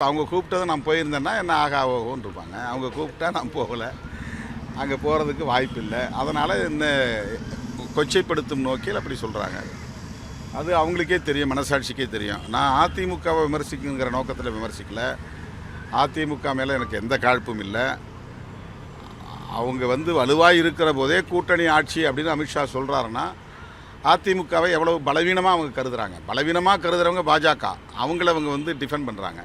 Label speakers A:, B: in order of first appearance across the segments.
A: அவங்க கூப்பிட்டதை நான் போயிருந்தேன்னா என்ன ஆகாவோன்னு இருப்பாங்க. அவங்க கூப்பிட்டா நான் போகலை, அங்கே போகிறதுக்கு வாய்ப்பு இல்லை. அதனால் இந்த கொச்சைப்படுத்தும் நோக்கில் அப்படி சொல்கிறாங்க. அது அவங்களுக்கே தெரியும், மனசாட்சிக்கே தெரியும். நான் அதிமுகவை விமர்சிக்குங்கிற நோக்கத்தில் விமர்சிக்கலை. அதிமுக மேலே எனக்கு எந்த காழ்ப்பும் இல்லை. அவங்க வலுவாக இருக்கிற போதே கூட்டணி ஆட்சி அப்படின்னு அமித்ஷா சொல்கிறாருன்னா அதிமுகவை எவ்வளவு பலவீனமாக அவங்க கருதுகிறாங்க. பலவீனமாக கருதுகிறவங்க பாஜக, அவங்கள அவங்க டிஃபெண்ட் பண்ணுறாங்க.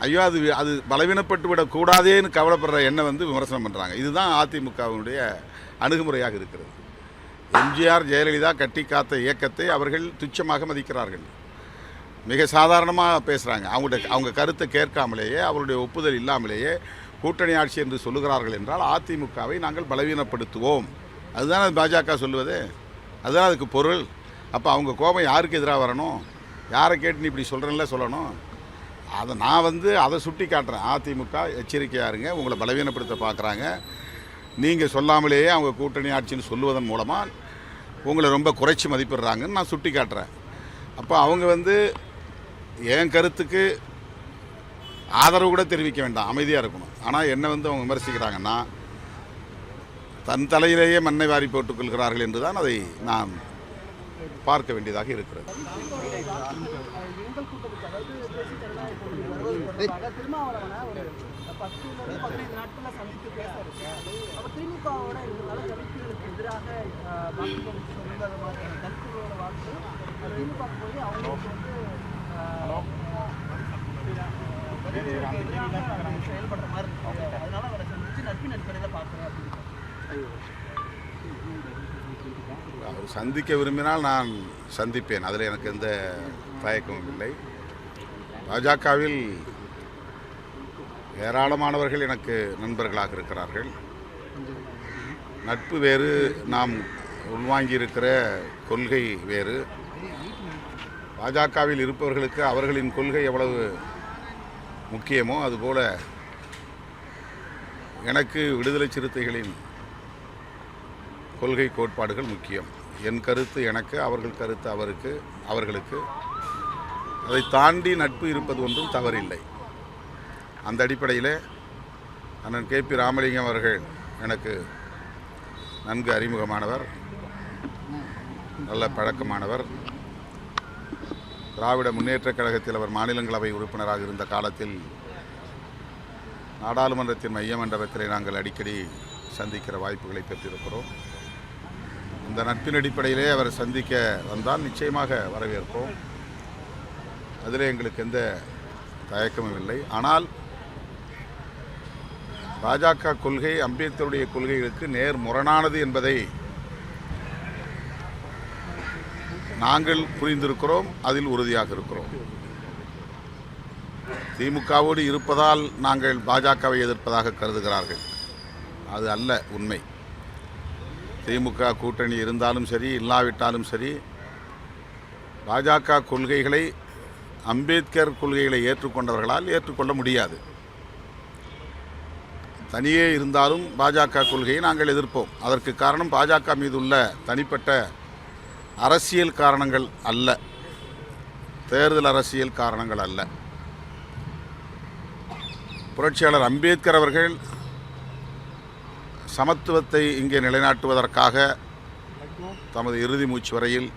A: ஐயோ அது பலவீனப்பட்டு விடக்கூடாதேன்னு கவலைப்படுற எண்ணம் விமர்சனம் பண்ணுறாங்க. இதுதான் அதிமுகவினுடைய அணுகுமுறையாக இருக்கிறது. எம்ஜிஆர் ஜெயலலிதா கட்டி காத்த இயக்கத்தை அவர்கள் துச்சமாக மதிக்கிறார்கள். மிக சாதாரணமாக பேசுகிறாங்க. அவங்க கருத்தை கேட்காமலேயே, அவருடைய ஒப்புதல் இல்லாமலேயே கூட்டணி ஆட்சி என்று சொல்லுகிறார்கள் என்றால் அதிமுகவை நாங்கள் பலவீனப்படுத்துவோம். அதுதான் பாஜக சொல்லுவது, அதுதான் அதுக்கு பொருள். அப்போ அவங்க கோபம் யாருக்கு எதிராக வரணும்? யாரை கேட்டு நீ இப்படி சொல்கிறேன்ல சொல்லணும். அதை நான் அதை சுட்டி காட்டுறேன். அதிமுக எச்சரிக்கையாக இருங்க, உங்களை பலவீனப்படுத்த பார்க்குறாங்க. நீங்கள் சொல்லாமலேயே அவங்க கூட்டணி ஆட்சின்னு சொல்லுவதன் மூலமாக உங்களை ரொம்ப குறைச்சி மதிப்பிடுறாங்கன்னு நான் சுட்டி காட்டுறேன். அப்போ அவங்க என் கருத்துக்கு ஆதரவு கூட தெரிவிக்க வேண்டாம், அமைதியாக இருக்கணும். ஆனால் என்ன அவங்க விமர்சிக்கிறாங்கன்னா தன் தலையிலேயே மண்ணை வாரி போட்டுக் கொள்கிறார்கள் என்று தான் அதை நான் பார்க்க வேண்டியதாக இருக்கிறது. அவர் சந்திக்க விரும்பினால் நான் சந்திப்பேன், அதில் எனக்கு எந்த தயக்கமும் இல்லை. பாஜகவில் ஏராளமானவர்கள் எனக்கு நண்பர்களாக இருக்கிறார்கள். நட்பு வேறு, நாம் உள்வாங்கியிருக்கிற கொள்கை வேறு. பாஜகவில் இருப்பவர்களுக்கு அவர்களின் கொள்கை எவ்வளவு முக்கியமோ அதுபோல் எனக்கு விடுதலை சிறுத்தைகளின் கொள்கை கோட்பாடுகள் முக்கியம். என் கருத்து எனக்கு, அவர்கள் கருத்து அவர்களுக்கு. அதை தாண்டி நட்பு இருப்பது ஒன்றும் தவறில்லை. அந்த அடிப்படையில் அண்ணன் கே.பி. ராமலிங்கம் அவர்கள் எனக்கு நன்கு அறிமுகமானவர், நல்ல பழக்கமானவர். திராவிட முன்னேற்றக் கழகத்தில் அவர் மாநிலங்களவை உறுப்பினராக இருந்த காலத்தில் நாடாளுமன்றத்தின் மைய மண்டபத்தில் நாங்கள் அடிக்கடி சந்திக்கிற வாய்ப்புகளை பெற்றிருக்கிறோம். இந்த நட்பின் அடிப்படையிலே அவர் சந்திக்க வந்தால் நிச்சயமாக வரவேற்போம். அதில் எங்களுக்கு எந்த தயக்கமும் இல்லை. ஆனால் பாஜக கொள்கை அம்பேத்கருடைய கொள்கைகளுக்கு நேர் முரணானது என்பதை நாங்கள் புரிந்திருக்கிறோம், அதில் உறுதியாக இருக்கிறோம். திமுகவோடு இருப்பதால் நாங்கள் பாஜகவை எதிர்ப்பதாக கருதுகிறார்கள். அது அல்ல உண்மை. திமுக கூட்டணி இருந்தாலும் சரி, இல்லாவிட்டாலும் சரி, பாஜக கொள்கைகளை, அம்பேத்கர் கொள்கைகளை ஏற்றுக்கொண்டவர்களால் ஏற்றுக்கொள்ள முடியாது. தனியே இருந்தாலும் பாஜக கொள்கையை நாங்கள் எதிர்ப்போம். அதற்கு காரணம் பாஜக மீது உள்ள தனிப்பட்ட அரசியல் காரணங்கள் அல்ல, தேர்தல் அரசியல் காரணங்கள் அல்ல. புரட்சியாளர் அம்பேத்கர் அவர்கள் சமத்துவத்தை இங்கே நிலைநாட்டுவதற்காக தமது இறுதி மூச்சு வரையில்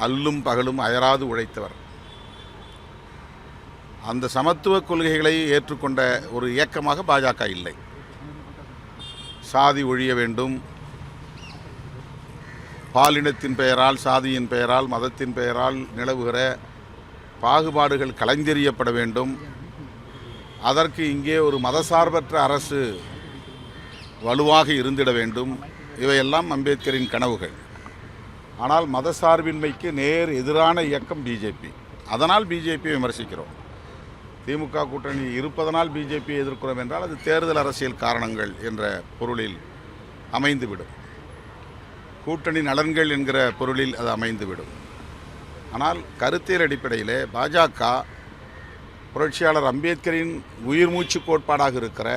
A: அல்லும் பகலும் அயராது உழைத்தவர். அந்த சமத்துவ கொள்கைகளை ஏற்றுக்கொண்ட ஒரு இயக்கமாக பாஜக இல்லை. சாதி ஒழிய வேண்டும், பாலினத்தின் பெயரால், சாதியின் பெயரால், மதத்தின் பெயரால் நிலவுகிற பாகுபாடுகள் களைந்தெறியப்பட வேண்டும். அதற்கு இங்கே ஒரு மதசார்பற்ற அரசு வலுவாக இருந்திட வேண்டும். இவையெல்லாம் அம்பேத்கரின் கனவுகள். ஆனால் மதசார்பின்மைக்கு நேர் எதிரான இயக்கம் பிஜேபி. அதனால் பிஜேபியை விமர்சிக்கிறோம். திமுக கூட்டணி இருப்பதனால் பிஜேபியை எதிர்க்கிறோம் என்றால் அது தேர்தல் அரசியல் காரணங்கள் என்ற பொருளில் அமைந்துவிடும். கூட்டணி நலன்கள் என்கிற பொருளில் அது அமைந்துவிடும். ஆனால் கருத்தியல் அடிப்படையிலே பாஜக புரட்சியாளர் அம்பேத்கரின் உயிர் மூச்சு கோட்பாடாக இருக்கிற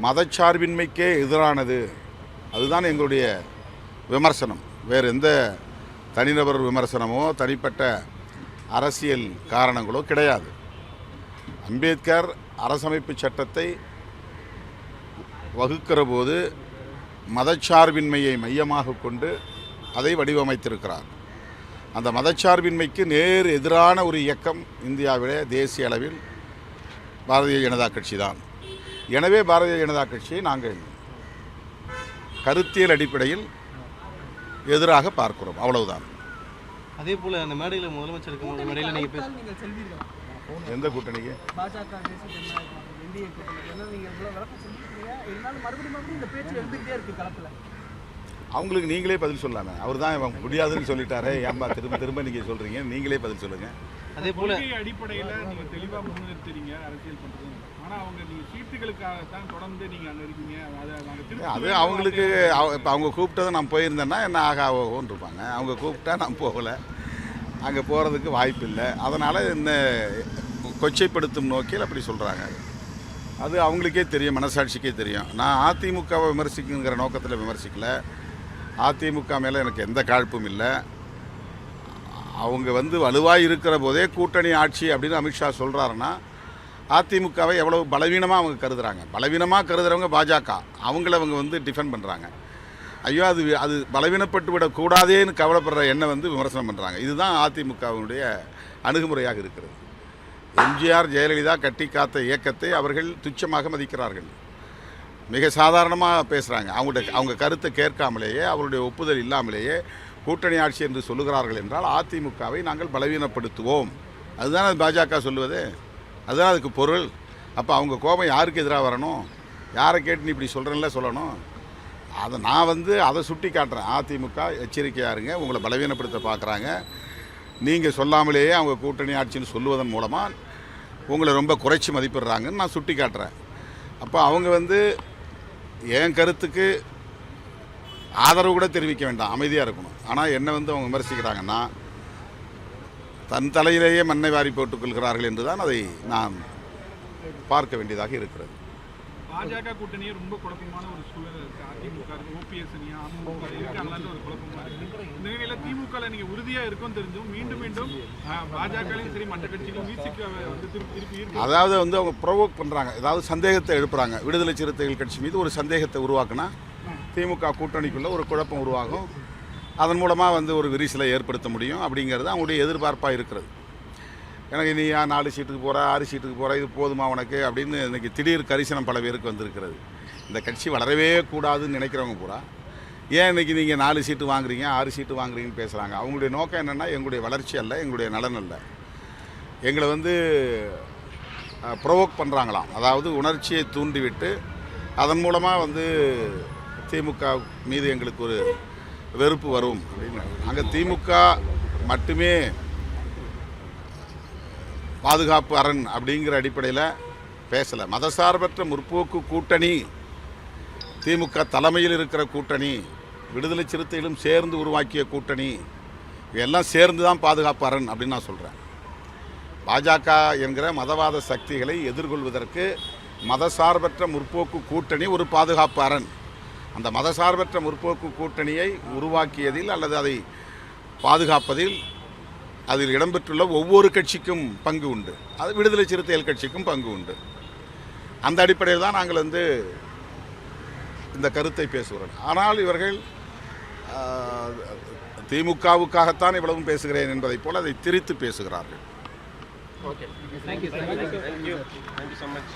A: மதச்சார்பின்மைக்கே எதிரானது. அதுதான் எங்களுடைய விமர்சனம். வேறு எந்த தனிநபர் விமர்சனமோ தனிப்பட்ட அரசியல் காரணங்களோ கிடையாது. அம்பேத்கர் அரசமைப்பு சட்டத்தை வகுக்கிற போது மதச்சார்பின்மையை மையமாக கொண்டு அதை வடிவமைத்திருக்கிறார். அந்த மதச்சார்பின்மைக்கு நேர் எதிரான ஒரு இயக்கம் இந்தியாவிலே தேசிய அளவில் பாரதிய ஜனதா கட்சி தான். எனவே பாரதிய ஜனதா கட்சியை நாங்கள் கருத்தியல் அடிப்படையில் எதிராக பார்க்கிறோம், அவ்வளவுதான்.
B: அதே போல் அந்த மேடையில் முதலமைச்சருக்கு மேடையில் நீங்கள்
A: எந்த கூட்டணிக்கு அவங்களுக்கு நீங்களே பதில் சொல்லாம. அவர் தான் முடியாதுன்னு சொல்லிட்டாரே, ஏன்பா திரும்ப திரும்ப நீங்கள் சொல்கிறீங்க? நீங்களே பதில் சொல்லுங்கள்.
C: அதே போல அடிப்படையில் நீங்கள் தெளிவாக முன்னிறுத்துறீங்க அரசியல் பண்ணுறது. ஆனால் அவங்க நீங்கள் சீட்டுகளுக்காகத்தான் தொடர்ந்து நீங்கள் அங்கே இருக்கீங்க.
A: அது அவங்களுக்கு இப்போ அவங்க கூப்பிட்டதை நான் போயிருந்தேன்னா என்ன ஆகாவோன்னு இருப்பாங்க. அவங்க கூப்பிட்டா நான் போகலை, அங்கே போகிறதுக்கு வாய்ப்பு இல்லை. அதனால் இந்த கொச்சைப்படுத்தும் நோக்கில் அப்படி சொல்கிறாங்க. அது அவங்களுக்கே தெரியும், மனசாட்சிக்கே தெரியும். நான் அதிமுகவை விமர்சிக்குங்கிற நோக்கத்தில் விமர்சிக்கலை. அதிமுக மேலே எனக்கு எந்த காழ்ப்பும் இல்லை. அவங்க வலுவாக இருக்கிற போதே கூட்டணி ஆட்சி அப்படின்னு அமித்ஷா சொல்கிறாருன்னா அதிமுகவை எவ்வளோ பலவீனமாக அவங்க கருதுகிறாங்க. பலவீனமாக கருதுகிறவங்க பாஜக, அவங்கள அவங்க டிஃபெண்ட் பண்ணுறாங்க. ஐயோ அது பலவீனப்பட்டு விடக்கூடாதேன்னு கவலைப்படுற எண்ணம் விமர்சனம் பண்ணுறாங்க. இதுதான் அதிமுகவினுடைய அணுகுமுறையாக இருக்கிறது. எம்ஜிஆர் ஜெயலலிதா கட்டி காத்த இயக்கத்தை அவர்கள் துச்சமாக மதிக்கிறார்கள். மிக சாதாரணமாக பேசுகிறாங்க. அவங்க கருத்தை கேட்காமலேயே, அவருடைய ஒப்புதல் இல்லாமலேயே கூட்டணி ஆட்சி என்று சொல்லுகிறார்கள் என்றால் அதிமுகவை நாங்கள் பலவீனப்படுத்துவோம். அதுதான் அது பாஜக சொல்லுவது, அதுதான் அதுக்கு பொருள். அப்போ அவங்க கோபம் யாருக்கு எதிராக வரணும்? யாரை கேட்டு நீ இப்படி சொல்கிறேன்ல சொல்லணும். அதை நான் அதை சுட்டி காட்டுறேன். அதிமுக எச்சரிக்கையாக இருங்க, உங்களை பலவீனப்படுத்த பார்க்குறாங்க. நீங்கள் சொல்லாமலேயே அவங்க கூட்டணி ஆட்சின்னு சொல்லுவதன் மூலமாக உங்களை ரொம்ப குறைச்சி மதிப்பிடுறாங்கன்னு நான் சுட்டி காட்டுறேன். அப்போ அவங்க என் கருத்துக்கு ஆதரவு கூட தெரிவிக்க வேண்டாம், அமைதியாக இருக்கணும். ஆனால் என்ன அவங்க விமர்சிக்கிறாங்கன்னா தன் தலையிலேயே மண்ணை வாரி போட்டுக் கொள்கிறார்கள் என்று தான் அதை நான் பார்க்க வேண்டியதாக இருக்கிறது.
C: பாஜக கூட்டணியே ரொம்ப குழப்பமான ஒரு சூழல் இருக்குது. அதிமுக ஓபிஎஸ் அமமுக இருக்காங்களான்னு ஒரு குழப்பமாக இருக்குது. இந்த நிலையில் திமுக நீங்கள் உறுதியாக இருக்கும் தெரிஞ்சும் மீண்டும் மீண்டும் பாஜகலையும் சரி மற்ற கட்சிகளும் திருப்பி
A: அதாவது அவங்க ப்ரொவோக் பண்ணுறாங்க, ஏதாவது சந்தேகத்தை எழுப்புறாங்க. விடுதலை சிறுத்தைகள் கட்சி மீது ஒரு சந்தேகத்தை உருவாக்குனா திமுக கூட்டணிக்குள்ளே ஒரு குழப்பம் உருவாகும். அதன் மூலமாக ஒரு விரிசலை ஏற்படுத்த முடியும் அப்படிங்கிறது அவங்களுடைய எதிர்பார்ப்பாக இருக்கிறது. எனக்கு நீ 4 சீட்டுக்கு போகிற, 6 சீட்டுக்கு போகிற, இது போதுமா உனக்கு அப்படின்னு இன்றைக்கி திடீர் கரிசனம் பல பேருக்கு வந்திருக்கிறது. இந்த கட்சி வளரவே கூடாதுன்னு நினைக்கிறவங்க பூரா ஏன் இன்றைக்கி நீங்கள் 4 சீட்டு வாங்குறீங்க, 6 சீட்டு வாங்குறீங்கன்னு பேசுகிறாங்க. அவங்களுடைய நோக்கம் என்னென்னா எங்களுடைய வளர்ச்சி அல்ல, எங்களுடைய நலன் அல்ல. எங்களை ப்ரொவோக் பண்ணுறாங்களாம். அதாவது உணர்ச்சியை தூண்டிவிட்டு அதன் மூலமாக திமுக மீது எங்களுக்கு ஒரு வெறுப்பு வரும் அப்படின்னு. அங்கே திமுக மட்டுமே பாதுகாப்பு அரண் அப்படிங்கிற அடிப்படையில் பேசலை. மதசார்பற்ற முற்போக்கு கூட்டணி, திமுக தலைமையில் இருக்கிற கூட்டணி, விடுதலை சிறுத்தைகளும் சேர்ந்து உருவாக்கிய கூட்டணி, எல்லாம் சேர்ந்து தான் பாதுகாப்பு அரண் அப்படின்னு நான் சொல்கிறேன். பாஜக என்கிற மதவாத சக்திகளை எதிர்கொள்வதற்கு மதசார்பற்ற முற்போக்கு கூட்டணி ஒரு பாதுகாப்பு அரண். அந்த மதசார்பற்ற முற்போக்கு கூட்டணியை உருவாக்கியதில் அல்லது அதை பாதுகாப்பதில் அதில் இடம்பெற்றுள்ள ஒவ்வொரு கட்சிக்கும் பங்கு உண்டு. அது விடுதலை சிறுத்தைகள் கட்சிக்கும் பங்கு உண்டு. அந்த அடிப்படையில் தான் நாங்கள் இந்த கருத்தை பேசுகிறோம். ஆனால் இவர்கள் திமுகவுக்காகத்தான் இவ்வளவும் பேசுகிறேன் என்பதைப் போல அதை திரித்து பேசுகிறார்கள்.
B: Okay, thank you so much.